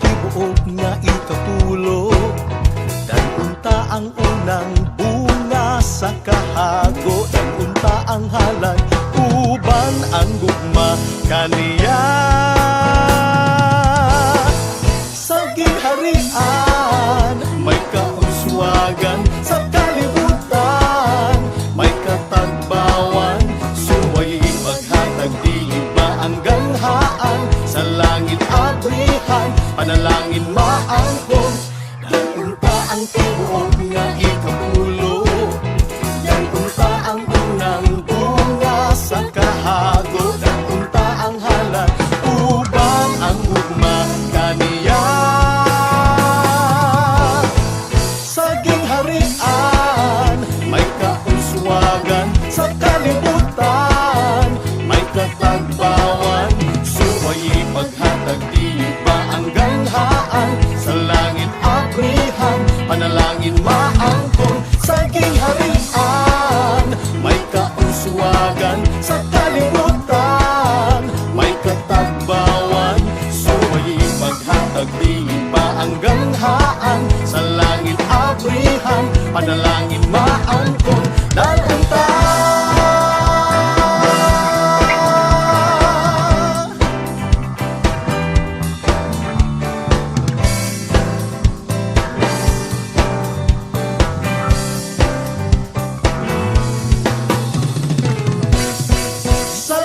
tibuok nga ikatulog. Dan unta ang unang bunga sa kahago, dan unta ang halay, uban ang gugma kaniya. Sa gingharian may kauswagan, sa kalibutan may katagbawan. Suway maghatag dili ba ang ganghaan, sa langit abrihan panalangin maangkon. Dan unta ang tibuok nga ikatulog, dan unta ang unang bunga sa kahago, dan unta ang halay, uban ang gugma kaniya. Sa gingharian may kauswagan, sa kalibutan may katagbawan. Suway paghatag dili ba ang ganghaan, sa langit abrihan panalangin maangkon. Sa gingharian may kauswagan, sa kalibutan may katagbawan. Suway paghatag dili ba ang ganghaan, sa langit abrihan panalangin maangkon. Dan unta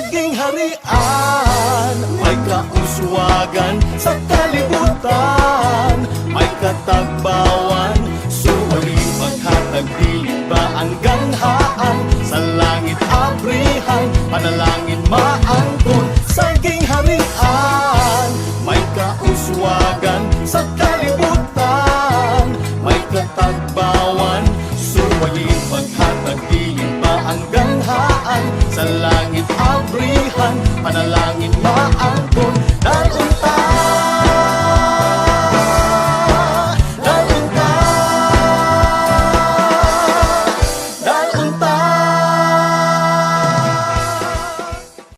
gingharian may kauswagan, sa kalibutan may katagbawan. Suway maghatag dili ba ang ganghaan, sa langit abrihan panalangin maangkon. Sa gingharian may kauswagan, sa kalibutan may katagbawan. Suway maghatag dili ba ang ganghaan, sa langit abrihan panalangin maangkon. Dan